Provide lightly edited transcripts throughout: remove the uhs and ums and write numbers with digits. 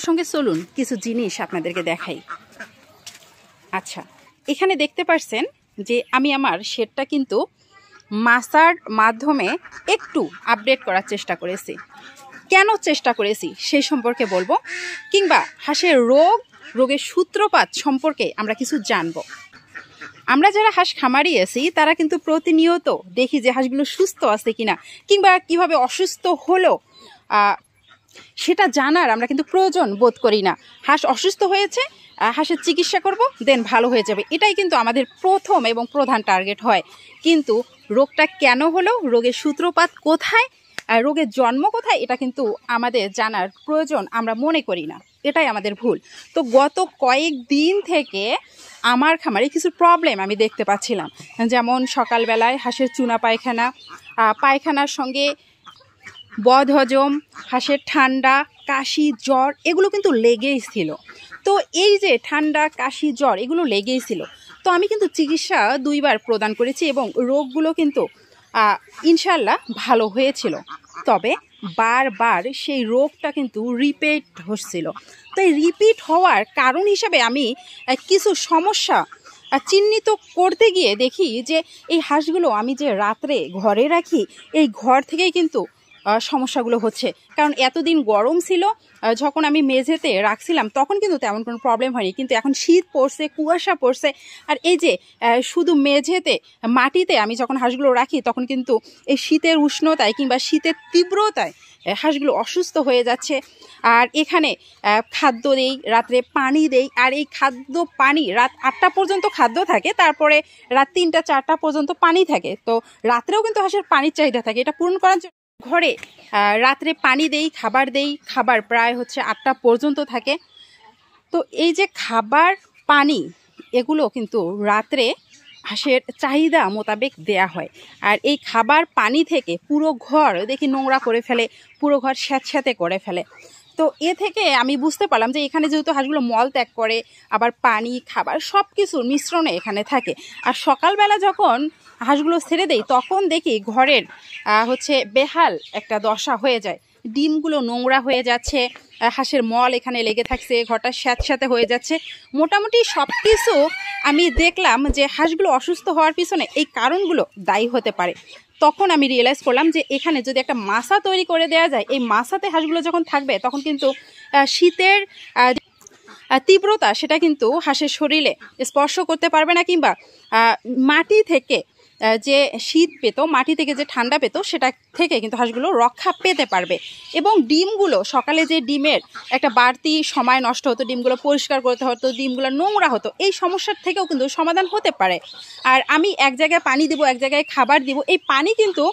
সঙ্গে চলুন কিছু জিনিস আপনাদেরকে দেখাই। আচ্ছা, এখানে দেখতে পাচ্ছেন যে আমি আমার শেডটা কিন্তু মাসার মাধ্যমে একটু আপডেট করার চেষ্টা করেছি। কেন চেষ্টা করেছি সেই সম্পর্কে বলবো, কিংবা হাঁসের রোগের সূত্রপাত সম্পর্কে আমরা কিছু জানবো। আমরা যারা হাঁস খামারি আছি তারা কিন্তু প্রতিনিয়ত দেখি যে হাঁসগুলো সুস্থ আছে কিনা, কিংবা কিভাবে অসুস্থ হলো সেটা জানার আমরা কিন্তু প্রয়োজন বোধ করি না। হাঁস অসুস্থ হয়েছে, হাঁসের চিকিৎসা করব, দেন ভালো হয়ে যাবে, এটাই কিন্তু আমাদের প্রথম এবং প্রধান টার্গেট হয়। কিন্তু রোগটা কেন হলো, রোগের সূত্রপাত কোথায়, রোগের জন্ম কোথায়, এটা কিন্তু আমাদের জানার প্রয়োজন আমরা মনে করি না। এটাই আমাদের ভুল। তো গত কয়েকদিন থেকে আমার খামারে কিছু প্রবলেম আমি দেখতে পাচ্ছিলাম, যেমন সকালবেলায় হাঁসের চুনা পায়খানা, পায়খানার সঙ্গে বদহজম, হাঁসের ঠান্ডা, কাশি, জ্বর, এগুলো কিন্তু লেগেই ছিল। তো এই যে ঠান্ডা, কাশি, জ্বর এগুলো লেগেই ছিল। তো আমি কিন্তু চিকিৎসা 2 বার প্রদান করেছি এবং রোগগুলো কিন্তু ইনশাল্লাহ ভালো হয়েছিল। তবে বারবার সেই রোগটা কিন্তু রিপিট হচ্ছিল। তো এই রিপিট হওয়ার কারণ হিসাবে আমি কিছু সমস্যা চিহ্নিত করতে গিয়ে দেখি যে এই হাঁসগুলো আমি যে রাত্রে ঘরে রাখি, এই ঘর থেকেই কিন্তু সমস্যাগুলো হচ্ছে। কারণ এতদিন গরম ছিল, যখন আমি মেঝেতে রাখছিলাম তখন কিন্তু তেমন কোনো প্রবলেম হয়নি, কিন্তু এখন শীত পড়ছে, কুয়াশা পড়ছে, আর এই যে শুধু মেঝেতে মাটিতে আমি যখন হাঁসগুলো রাখি তখন কিন্তু এই শীতের উষ্ণতায় কিংবা শীতের তীব্রতায় হাঁসগুলো অসুস্থ হয়ে যাচ্ছে। আর এখানে খাদ্য দেই, রাত্রে পানি দেই, আর এই খাদ্য পানি রাত 8টা পর্যন্ত খাদ্য থাকে, তারপরে রাত 3টা 4টা পর্যন্ত পানি থাকে। তো রাত্রেও কিন্তু হাঁসের পানির চাহিদা থাকে, এটা পূরণ করার জন্য ঘরে রাত্রে পানি দেই, খাবার প্রায় 8টা পর্যন্ত থাকে। তো এই যে খাবার, পানি, এগুলো কিন্তু রাত্রে হাঁসের চাহিদা মোতাবেক দেয়া হয়। আর এই খাবার পানি থেকে পুরো ঘর দেখি নোংরা করে ফেলে, পুরো ঘর স্যাঁতস্যাঁতে করে ফেলে। তো এ থেকে আমি বুঝতে পারলাম যে এখানে যেহেতু হাঁসগুলো মল ত্যাগ করে, আবার পানি, খাবার সব কিছুর মিশ্রণে এখানে থাকে। আর সকালবেলা যখন হাঁসগুলো ছেড়ে দেই তখন দেখি ঘরের বেহাল একটা দশা হয়ে যায়। ডিমগুলো নোংরা হয়ে যাচ্ছে, হাঁসের মল এখানে লেগে থাকছে, ঘরটা স্যাঁতস্যাঁতে হয়ে যাচ্ছে। মোটামুটি সব কিছু আমি দেখলাম যে হাঁসগুলো অসুস্থ হওয়ার পিছনে এই কারণগুলো দায়ী হতে পারে। তখন আমি রিয়েলাইজ করলাম যে এখানে যদি একটা মাসা তৈরি করে দেওয়া যায়, এই মাসাতে হাঁসগুলো যখন থাকবে তখন কিন্তু শীতের তীব্রতা সেটা কিন্তু হাঁসের শরীরে স্পর্শ করতে পারবে না, কিংবা মাটি থেকে যে শীত পেত, মাটি থেকে যে ঠান্ডা পেত, সেটা থেকে কিন্তু হাঁসগুলো রক্ষা পেতে পারবে। এবং ডিমগুলো সকালে যে ডিমের একটা বাড়তি সময় নষ্ট হতো, ডিমগুলো পরিষ্কার করতে হতো, ডিমগুলো নোংরা হতো, এই সমস্যার থেকেও কিন্তু সমাধান হতে পারে। আর আমি এক জায়গায় পানি দেবো, এক জায়গায় খাবার দিব, এই পানি কিন্তু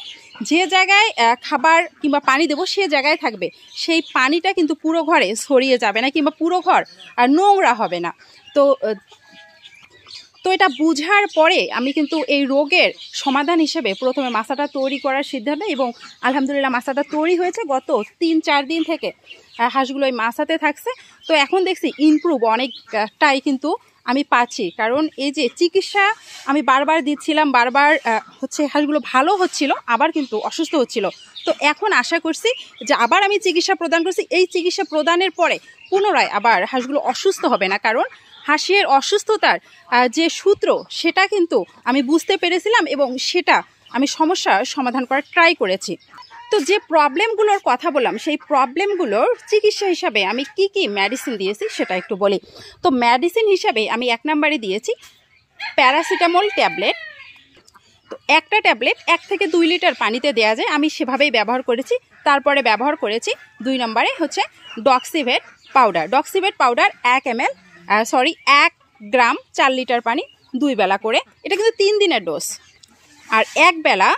যে জায়গায় খাবার কিংবা পানি দেবো সে জায়গায় থাকবে, সেই পানিটা কিন্তু পুরো ঘরে ছড়িয়ে যাবে না, কিংবা পুরো ঘর নোংরা হবে না। তো এটা বুঝার পরে আমি কিন্তু এই রোগের সমাধান হিসেবে প্রথমে মাসাটা তৈরি করার সিদ্ধান্ত, এবং আলহামদুলিল্লাহ মাসাটা তৈরি হয়েছে। গত 3-4 দিন থেকে হাঁসগুলো এই মাসাতে থাকছে। তো এখন দেখছি ইমপ্রুভ অনেকটাই কিন্তু আমি পাচ্ছি, কারণ এই যে চিকিৎসা আমি বারবার দিচ্ছিলাম, বারবার হাঁসগুলো ভালো হচ্ছিল, আবার কিন্তু অসুস্থ হচ্ছিল। তো এখন আশা করছি যে আবার আমি চিকিৎসা প্রদান করছি, এই চিকিৎসা প্রদানের পরে পুনরায় আবার হাঁসগুলো অসুস্থ হবে না। কারণ হাঁসের অসুস্থতার যে সূত্র সেটা কিন্তু আমি বুঝতে পেরেছিলাম, এবং সেটা আমি সমস্যার সমাধান করার ট্রাই করেছি। তো যে প্রবলেমগুলোর কথা বললাম, সেই প্রবলেমগুলোর চিকিৎসা হিসাবে আমি কি কি মেডিসিন দিয়েছি সেটা একটু বলি। তো মেডিসিন হিসাবে আমি 1 নম্বরে দিয়েছি প্যারাসিটামল ট্যাবলেট। তো একটা ট্যাবলেট 1 থেকে 2 লিটার পানিতে দেওয়া যায়, আমি সেভাবেই ব্যবহার করেছি। তারপরে ব্যবহার করেছি 2 নম্বরে ডক্সিভেট পাউডার 1 গ্রাম 4 লিটার পানি 2 বেলা করে, এটা কিন্তু 3 দিনের ডোজ। আর 1 বেলা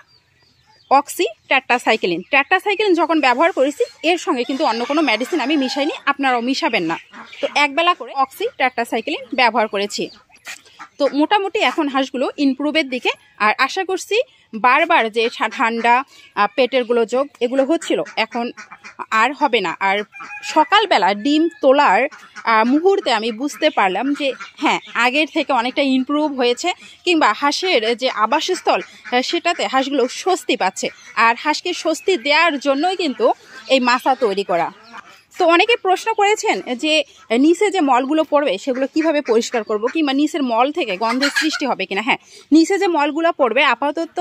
অক্সি টেট্রাসাইক্লিন যখন ব্যবহার করেছি, এর সঙ্গে কিন্তু অন্য কোনো মেডিসিন আমি মিশাইনি, আপনারাও মিশাবেন না। তো 1 বেলা করে অক্সি টেট্রাসাইক্লিন ব্যবহার করেছি। তো মোটামুটি এখন হাঁসগুলো ইমপ্রুভের দিকে। আর আশা করছি বারবার যে ঠান্ডা, পেটের গোলযোগ এগুলো হচ্ছিল এখন আর হবে না। আর সকালবেলা ডিম তোলার মুহূর্তে আমি বুঝতে পারলাম যে হ্যাঁ, আগের থেকে অনেকটা ইমপ্রুভ হয়েছে, কিংবা হাঁসের যে আবাসস্থল সেটাতে হাঁসগুলো স্বস্তি পাচ্ছে। আর হাঁসকে স্বস্তি দেওয়ার জন্যই কিন্তু এই মাসা তৈরি করা। তো অনেকে প্রশ্ন করেছেন যে নিচে যে মলগুলো পড়বে সেগুলো কিভাবে পরিষ্কার করব, কিংবা নিচের মল থেকে গন্ধের সৃষ্টি হবে কিনা। হ্যাঁ, নিচে যে মলগুলো পড়বে আপাতত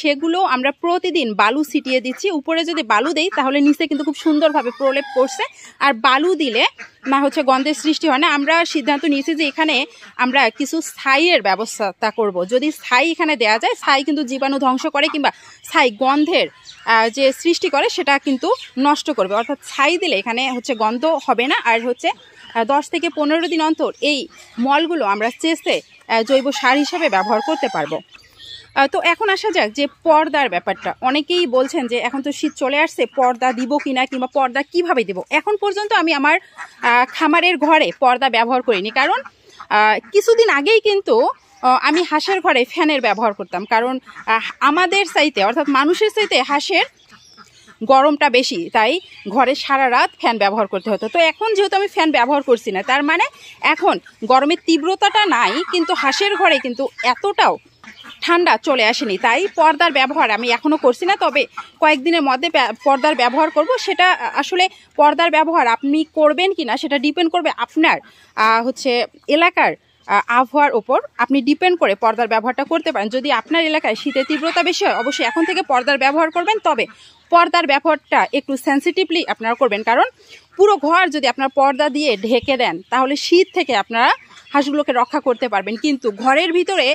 সেগুলো আমরা প্রতিদিন বালু ছিটিয়ে দিচ্ছি। উপরে যদি বালু দেই তাহলে নিচে কিন্তু খুব সুন্দরভাবে প্রলেপ করছে, আর বালু দিলে না হচ্ছে গন্ধের সৃষ্টি হয় না। আমরা সিদ্ধান্ত নিয়েছি যে এখানে আমরা কিছু ছাইয়ের ব্যবস্থা করব। যদি ছাই এখানে দেওয়া যায়, ছাই কিন্তু জীবাণু ধ্বংস করে, কিংবা ছাই গন্ধের যে সৃষ্টি করে সেটা কিন্তু নষ্ট করবে। অর্থাৎ ছাই দিলে এখানে হচ্ছে গন্ধ হবে না। আর হচ্ছে 10 থেকে 15 দিন অন্তর এই মলগুলো আমরা চেষে জৈব সার হিসেবে ব্যবহার করতে পারবো। তো এখন আসা যাক যে পর্দার ব্যাপারটা। অনেকেই বলছেন যে এখন তো শীত চলে আসছে, পর্দা দিব কিনা, কিংবা পর্দা কিভাবে দিব। এখন পর্যন্ত আমি আমার খামারের ঘরে পর্দা ব্যবহার করিনি, কারণ কিছুদিন আগেই কিন্তু আমি হাঁসের ঘরে ফ্যানের ব্যবহার করতাম। কারণ আমাদের চাইতে অর্থাৎ মানুষের চাইতে হাঁসের গরমটা বেশি, তাই ঘরে সারা রাত ফ্যান ব্যবহার করতে হতো। তো এখন যেহেতু আমি ফ্যান ব্যবহার করছি না, তার মানে এখন গরমের তীব্রতাটা নাই, কিন্তু হাঁসের ঘরে কিন্তু এতটাও ঠান্ডা চলে আসেনি। তাই পর্দার ব্যবহার আমি এখনও করছি না, তবে কয়েকদিনের মধ্যে পর্দার ব্যবহার করব। সেটা আসলে পর্দার ব্যবহার আপনি করবেন কি না সেটা ডিপেন্ড করবে আপনার হচ্ছে এলাকার আবহাওয়ার ওপর। আপনি ডিপেন্ড করে পর্দার ব্যবহারটা করতে পারেন। যদি আপনার এলাকায় শীতের তীব্রতা বেশি হয়, অবশ্যই এখন থেকে পর্দার ব্যবহার করবেন। তবে পর্দার ব্যবহারটা একটু সেন্সিটিভলি আপনারা করবেন, কারণ পুরো ঘর যদি আপনার পর্দা দিয়ে ঢেকে দেন তাহলে শীত থেকে আপনারা হাঁসগুলোকে রক্ষা করতে পারবেন। কিন্তু ঘরের ভিতরে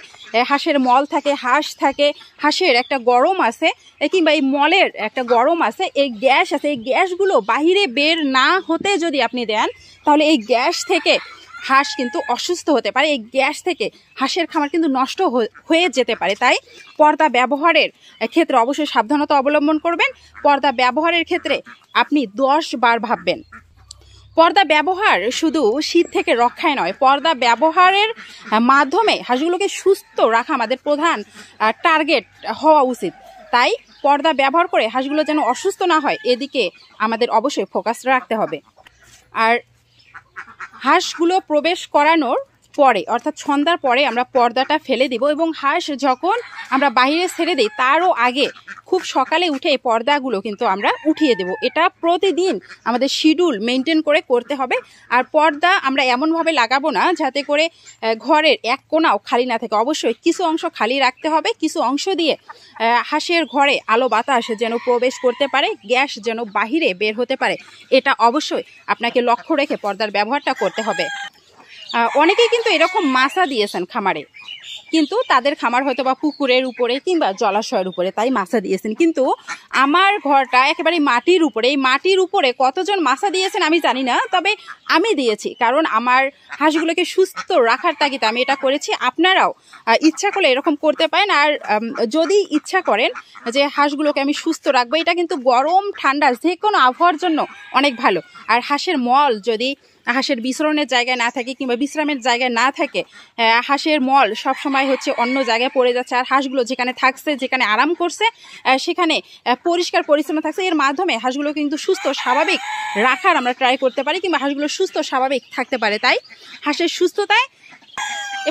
হাঁসের মল থাকে, হাঁস থাকে, হাঁসের একটা গরম আছে, কিংবা এই মলের একটা গরম আছে, এই গ্যাস আছে, এই গ্যাসগুলো বাহিরে বের না হতে যদি আপনি দেন তাহলে এই গ্যাস থেকে হাঁস কিন্তু অসুস্থ হতে পারে। এই গ্যাস থেকে হাঁসের খামার কিন্তু নষ্ট হয়ে যেতে পারে। তাই পর্দা ব্যবহারের ক্ষেত্রে অবশ্যই সাবধানতা অবলম্বন করবেন। পর্দা ব্যবহারের ক্ষেত্রে আপনি 10 বার ভাববেন। পর্দা ব্যবহার শুধু শীত থেকে রক্ষায় নয়, পর্দা ব্যবহারের মাধ্যমে হাঁসগুলোকে সুস্থ রাখা আমাদের প্রধান টার্গেট হওয়া উচিত। তাই পর্দা ব্যবহার করে হাঁসগুলো যেন অসুস্থ না হয়, এদিকে আমাদের অবশ্যই ফোকাস রাখতে হবে। আর হাঁসগুলো প্রবেশ করানোর পরে অর্থাৎ সন্ধ্যার পরে আমরা পর্দাটা ফেলে দিব, এবং হাঁস যখন আমরা বাইরে ছেড়ে দিই তারও আগে খুব সকালে উঠে এই পর্দাগুলো কিন্তু আমরা উঠিয়ে দেব। এটা প্রতিদিন আমাদের শিডিউল মেনটেন করে করতে হবে। আর পর্দা আমরা এমনভাবে লাগাবো না যাতে করে ঘরের এক কোণাও খালি না থাকে। অবশ্যই কিছু অংশ খালি রাখতে হবে, কিছু অংশ দিয়ে হাঁসের ঘরে আলো বাতাস যেন প্রবেশ করতে পারে, গ্যাস যেন বাহিরে বের হতে পারে। এটা অবশ্যই আপনাকে লক্ষ্য রেখে পর্দার ব্যবহারটা করতে হবে। অনেকেই কিন্তু এরকম মাছা দিয়েছেন খামারে, কিন্তু তাদের খামার হয়তো বা পুকুরের উপরে কিংবা জলাশয়ের উপরে, তাই মাছা দিয়েছেন। কিন্তু আমার ঘরটা একেবারে মাটির উপরে। এই মাটির উপরে কতজন মাছা দিয়েছেন আমি জানি না, তবে আমি দিয়েছি, কারণ আমার হাঁসগুলোকে সুস্থ রাখার তাগিদে আমি এটা করেছি। আপনারাও ইচ্ছা করলে এরকম করতে পারেন। আর যদি ইচ্ছা করেন যে হাঁসগুলোকে আমি সুস্থ রাখবো, এটা কিন্তু গরম ঠান্ডা যে কোনো আবহাওয়ার জন্য অনেক ভালো। আর হাঁসের মল যদি হাঁসের বিচরণের জায়গায় না থাকে কিংবা বিশ্রামের জায়গায় না থাকে, হাঁসের মল সবসময় হচ্ছে অন্য জায়গায় পড়ে যাচ্ছে, আর হাঁসগুলো যেখানে থাকছে, যেখানে আরাম করছে, সেখানে পরিষ্কার পরিচ্ছন্ন থাকছে, এর মাধ্যমে হাঁসগুলো কিন্তু সুস্থ স্বাভাবিক রাখার আমরা ট্রাই করতে পারি, কিংবা হাঁসগুলো সুস্থ স্বাভাবিক থাকতে পারে। তাই হাঁসের সুস্থতায়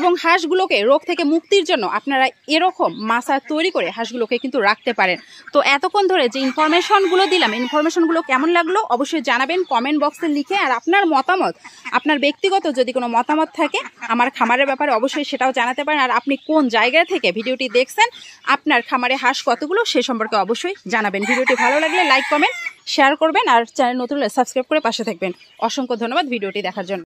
এবং হাঁসগুলোকে রোগ থেকে মুক্তির জন্য আপনারা এরকম মাছা তৈরি করে হাঁসগুলোকে কিন্তু রাখতে পারেন। তো এতক্ষণ ধরে যে ইনফরমেশনগুলো দিলাম, ইনফরমেশনগুলো কেমন লাগলো অবশ্যই জানাবেন কমেন্ট বক্সে লিখে। আর আপনার মতামত, আপনার ব্যক্তিগত যদি কোনো মতামত থাকে আমার খামারের ব্যাপারে অবশ্যই সেটাও জানাতে পারেন। আর আপনি কোন জায়গা থেকে ভিডিওটি দেখছেন, আপনার খামারে হাঁস কতগুলো সে সম্পর্কে অবশ্যই জানাবেন। ভিডিওটি ভালো লাগলে লাইক কমেন্ট শেয়ার করবেন, আর চ্যানেল নতুন হলে সাবস্ক্রাইব করে পাশে থাকবেন। অসংখ্য ধন্যবাদ ভিডিওটি দেখার জন্য।